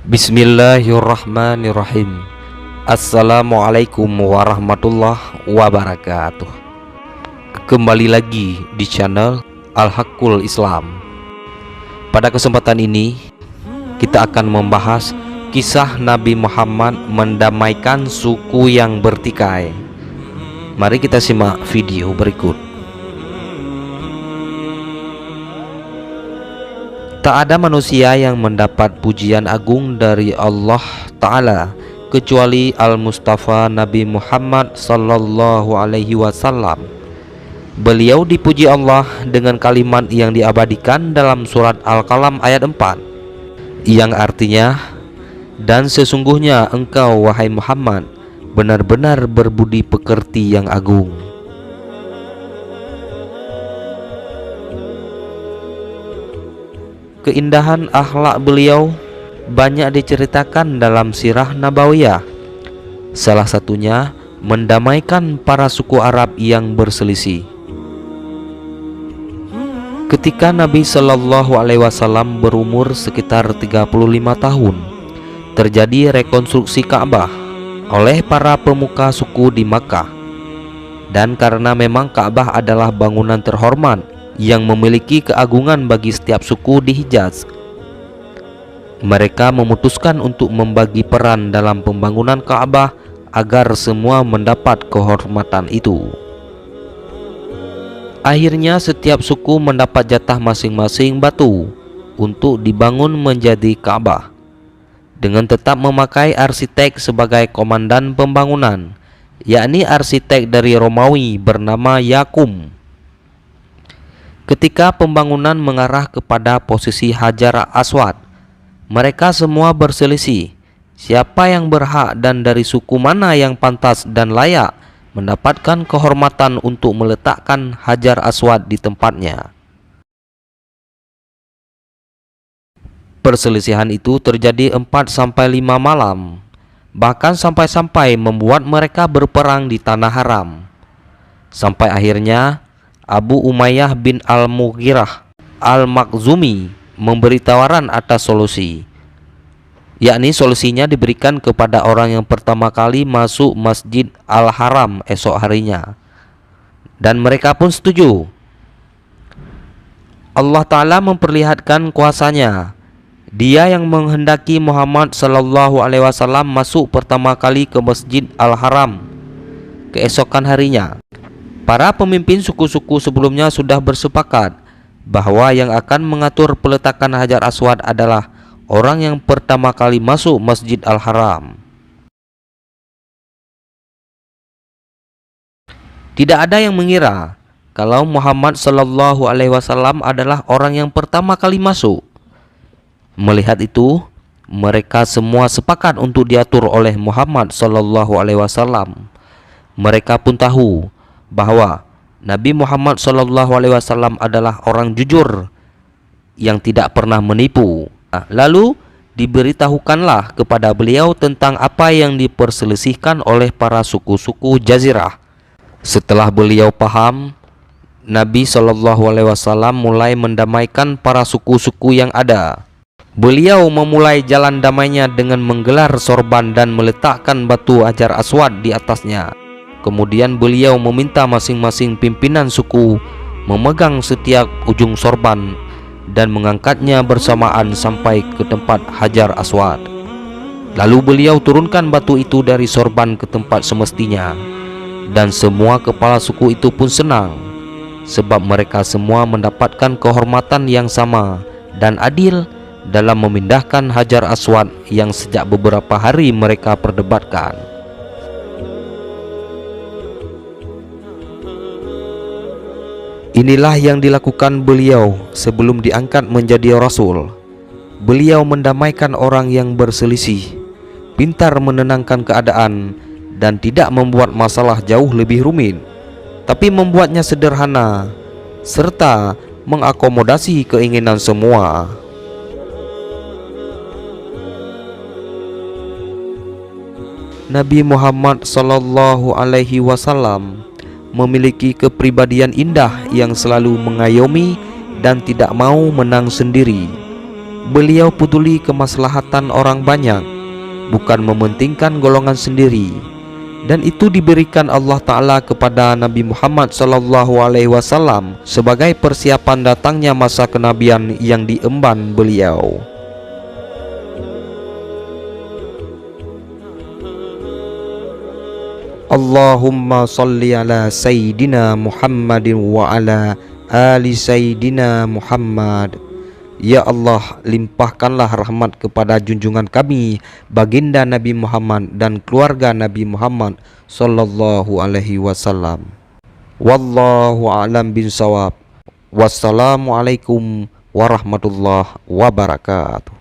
Bismillahirrahmanirrahim. Assalamualaikum warahmatullahi wabarakatuh. Kembali lagi di channel Al-Haqqul Islam. Pada kesempatan ini kita akan membahas kisah Nabi Muhammad mendamaikan suku yang bertikai. Mari kita simak video berikut. Tak ada manusia yang mendapat pujian agung dari Allah Ta'ala kecuali Al-Mustafa Nabi Muhammad Sallallahu Alaihi Wasallam. Beliau dipuji Allah dengan kalimat yang diabadikan dalam surat Al-Qalam ayat 4, yang artinya, dan sesungguhnya engkau wahai Muhammad benar-benar berbudi pekerti yang agung. Keindahan akhlak beliau banyak diceritakan dalam sirah nabawiyah. Salah satunya mendamaikan para suku Arab yang berselisih. Ketika Nabi Shallallahu Alaihi Wasallam berumur sekitar 35 tahun, terjadi rekonstruksi Ka'bah oleh para pemuka suku di Makkah. Dan karena memang Ka'bah adalah bangunan terhormat yang memiliki keagungan bagi setiap suku di Hijaz, mereka memutuskan untuk membagi peran dalam pembangunan Ka'bah agar semua mendapat kehormatan itu. Akhirnya setiap suku mendapat jatah masing-masing batu untuk dibangun menjadi Ka'bah, dengan tetap memakai arsitek sebagai komandan pembangunan, yakni arsitek dari Romawi bernama Yakum. Ketika pembangunan mengarah kepada posisi Hajar Aswad, mereka semua berselisih siapa yang berhak dan dari suku mana yang pantas dan layak mendapatkan kehormatan untuk meletakkan Hajar Aswad di tempatnya. Perselisihan itu terjadi 4-5 malam, bahkan sampai-sampai membuat mereka berperang di tanah haram. Sampai akhirnya Abu Umayyah bin Al-Mughirah Al-Makhzumi memberi tawaran atas solusi, yakni solusinya diberikan kepada orang yang pertama kali masuk Masjid Al-Haram esok harinya, dan mereka pun setuju. Allah Ta'ala memperlihatkan kuasanya. Dia yang menghendaki Muhammad Sallallahu Alaihi Wasallam masuk pertama kali ke Masjid Al-Haram keesokan harinya. Para pemimpin suku-suku sebelumnya sudah bersepakat bahwa yang akan mengatur peletakan Hajar Aswad adalah orang yang pertama kali masuk Masjid Al-Haram. Tidak ada yang mengira kalau Muhammad Sallallahu Alaihi Wasallam adalah orang yang pertama kali masuk. Melihat itu, mereka semua sepakat untuk diatur oleh Muhammad Sallallahu Alaihi Wasallam. Mereka pun tahu bahwa Nabi Muhammad Shallallahu Alaihi Wasallam adalah orang jujur yang tidak pernah menipu. Lalu diberitahukanlah kepada beliau tentang apa yang diperselisihkan oleh para suku-suku Jazirah. Setelah beliau paham, Nabi Shallallahu Alaihi Wasallam mulai mendamaikan para suku-suku yang ada. Beliau memulai jalan damainya dengan menggelar sorban dan meletakkan batu Hajar Aswad di atasnya. Kemudian beliau meminta masing-masing pimpinan suku memegang setiap ujung sorban dan mengangkatnya bersamaan sampai ke tempat Hajar Aswad. Lalu beliau turunkan batu itu dari sorban ke tempat semestinya, dan semua kepala suku itu pun senang, sebab mereka semua mendapatkan kehormatan yang sama dan adil dalam memindahkan Hajar Aswad yang sejak beberapa hari mereka perdebatkan. Inilah yang dilakukan beliau sebelum diangkat menjadi Rasul. Beliau mendamaikan orang yang berselisih, pintar menenangkan keadaan, dan tidak membuat masalah jauh lebih rumit, tapi membuatnya sederhana, serta mengakomodasi keinginan semua. Nabi Muhammad Sallallahu Alaihi Wasallam memiliki kepribadian indah yang selalu mengayomi dan tidak mau menang sendiri. Beliau peduli kemaslahatan orang banyak, bukan mementingkan golongan sendiri. Dan itu diberikan Allah Ta'ala kepada Nabi Muhammad SAW sebagai persiapan datangnya masa kenabian yang diemban beliau. Allahumma salli ala Sayyidina Muhammadin wa ala ali Sayyidina Muhammad. Ya Allah, limpahkanlah rahmat kepada junjungan kami, baginda Nabi Muhammad dan keluarga Nabi Muhammad sallallahu alaihi wasallam. Wallahu a'lam bishawab. Wassalamualaikum warahmatullahi wabarakatuh.